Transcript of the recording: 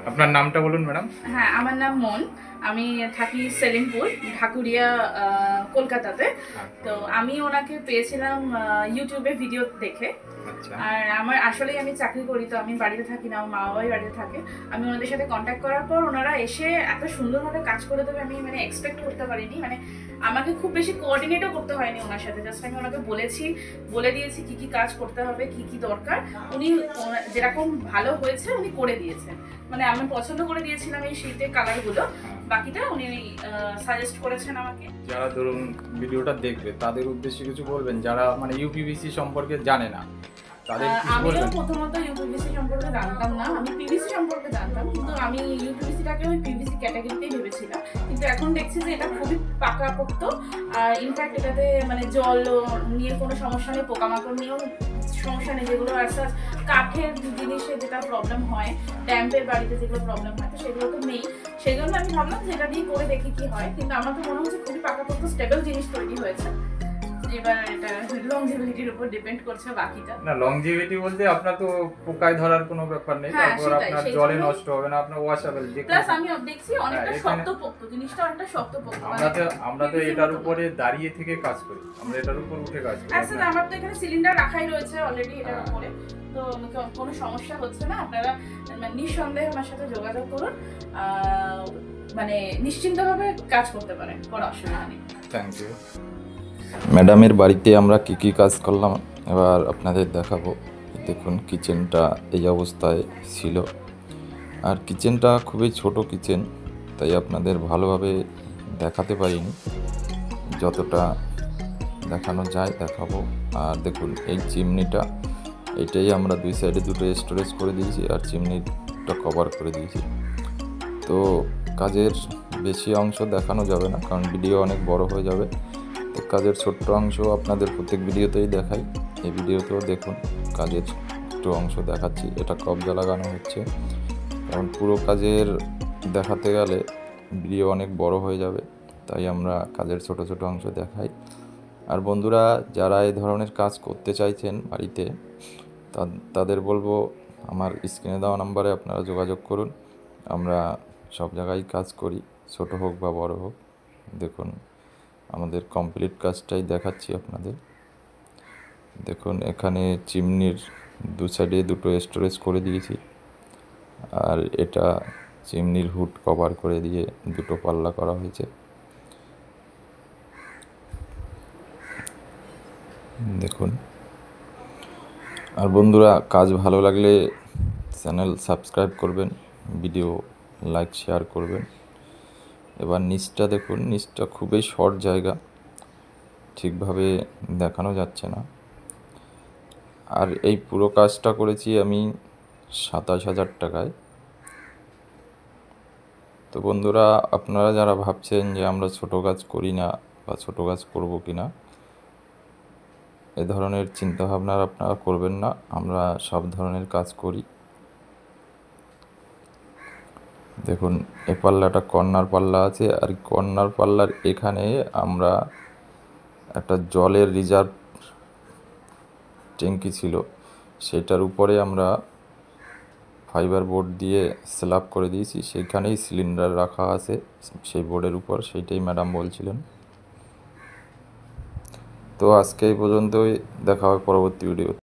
আপনার নামটা বলুন ম্যাডাম। হ্যাঁ, আমার নাম মন। আমি থাকি সেলিমপুর, ঢাকুরিয়া, কলকাতাতে। তো আমি ওনাকে পেয়েছিলাম ইউটিউবে ভিডিও দেখে। আচ্ছা। আর আমার আসলেই আমি চাকরি করি, তো আমি বাড়িতে থাকি না, আমার মা বাবাই বাড়িতে থাকে। আমি ওনাদের সাথে কন্ট্যাক্ট করার পর ওনারা এসে এত সুন্দরভাবে কাজ করে দেবে আমি মানে এক্সপেক্ট করতে পারিনি। মানে আমাকে খুব বেশি কোঅর্ডিনেটও করতে হয়নি ওনার সাথে, জাস্ট আমি ওনাকে বলে দিয়েছি কি কি কাজ করতে হবে, কি কি দরকার। উনি যেরকম ভালো হয়েছে উনি করে দিয়েছেন। মানে আমি পছন্দ করে দিয়েছিলাম এই শীতের কালারগুলো, বাকিটা উনি সাজেস্ট করেছেন আমাকে। যারা ধরুন ভিডিওটা দেখবে তাদের উদ্দেশ্যে কিছু বলবেন, যারা মানে ইউপিভিসি সম্পর্কে জানে না তাদের কিছু আমিও বলবেন? প্রথমত ইউপিভিসি সম্পর্কে জানতাম না, আমি পিভিসি সম্পর্কে জানতাম, কিন্তু আমি ইউপিভিসিটাকে ওই পিভিসি ক্যাটাগরিতেই ভেবেছিলাম। কিন্তু এখন দেখছি যে এটা খুবই পাকাপোক্ত, আর ইনফ্যাক্ট এটাতে মানে জল নিয়ে কোনো সমস্যা নেই, পোকামাকড় নিয়েও সমস্যা নেই, যেগুলো আস্তে কাঠের জিনিসে যেটা প্রবলেম হয়, ড্যাম্পের বাড়িতে যেগুলো প্রবলেম হয়, তো সেগুলো তো নেই। সেই জন্য আমি ভাবলাম যে এটা দিয়ে করে দেখি কি হয়, কিন্তু আমার তো মনে হচ্ছে খুবই পাকাপোক্ত স্টেবল জিনিস তৈরি হয়েছে। এবার এটা লংজিভিটির উপর ডিপেন্ড করছে বাকিটা। না, লংজিভিটি বলতে আপনার তো পোকায় ধরার কোনো ব্যাপার নেই, তারপর আপনার জলে নষ্ট হবে না, আপনার ওয়াশেবল। প্লাস আমি দেখছি অনেকটা শক্তপোক্ত, জিনিসটা অনেকটা শক্তপোক্ত। আমরা তো এটার উপরে দাঁড়িয়ে থেকে কাজ করি, আমরা এটার উপর উঠে কাজ করি। আচ্ছা, আমার তো এখানে সিলিন্ডার রাখাই রয়েছে অলরেডি এটার উপরে, তো কোনো সমস্যা হচ্ছে না। আপনারা নিঃসন্দেহে আমার সাথে যোগাযোগ করুন, মানে নিশ্চিন্তভাবে কাজ করতে পারেন, কোনো অসুবিধা নেই। Thank you. ম্যাডামের বাড়িতে আমরা কি কি কাজ করলাম এবার আপনাদের দেখাবো। দেখুন কিচেনটা এই অবস্থায় ছিল, আর কিচেনটা খুবই ছোট কিচেন, তাই আপনাদের ভালোভাবে দেখাতে পারিনি, যতটা দেখানো যায় দেখাবো। আর দেখুন এই চিমনিটা, এটাই আমরা দুই সাইডে দুটো স্টোরেজ করে দিয়েছি আর চিমনিটা কভার করে দিয়েছি। তো কাজের বেশি অংশ দেখানো যাবে না, কারণ ভিডিও অনেক বড় হয়ে যাবে। তো কাজের ছোট্ট অংশ আপনাদের প্রত্যেক ভিডিওতেই দেখাই, এই ভিডিওতেও দেখুন কাজের একটু অংশ দেখাচ্ছি। এটা কবজা লাগানো হচ্ছে, কারণ পুরো কাজের দেখাতে গেলে ভিডিও অনেক বড় হয়ে যাবে, তাই আমরা কাজের ছোট ছোট অংশ দেখাই। আর বন্ধুরা যারা এই ধরনের কাজ করতে চাইছেন বাড়িতে, তাদের বলবো আমার স্ক্রিনে দেওয়া নাম্বারে আপনারা যোগাযোগ করুন। আমরা সব জায়গায় কাজ করি, ছোট হোক বা বড় হোক। দেখুন আমাদের কমপ্লিট কাজটাই দেখাচ্ছি আপনাদের। দেখুন এখানে চিমনির দু সাইডে দুটো স্টোরেজ করে দিয়েছি, আর এটা চিমনির হুড কভার করে দিয়ে দুটো পাল্লা করা হয়েছে। দেখুন, আর বন্ধুরা কাজ ভালো লাগলে চ্যানেল সাবস্ক্রাইব করবেন, ভিডিও লাইক শেয়ার করবেন। এবার নিচটা দেখুন, নিচটা খুবই শর্ট জায়গা, ঠিকভাবে দেখানো যাচ্ছে না। আর এই পুরো কাজটা করেছি আমি 27,000 টাকায়। তো বন্ধুরা আপনারা যারা ভাবছেন যে আমরা ছোট কাজ করি না বা ছোট কাজ করব কি না, এ ধরনের চিন্তাভাবনা আপনারা করবেন না, আমরা সব ধরনের কাজ করি। দেখুন এ পাল্লাটা কর্নার পাল্লা আছে, আর কর্নার পাল্লার এখানে আমরা একটা জলের রিজার্ভ ট্যাঙ্কি ছিল, সেটার উপরে আমরা ফাইবার বোর্ড দিয়ে স্ল্যাব করে দিয়েছি, সেইখানেই সিলিন্ডার রাখা আছে সেই বোর্ডের উপর, সেইটাই ম্যাডাম বলছিলেন। তো আজকে এই পর্যন্তই, দেখা হবে পরবর্তী ভিডিও।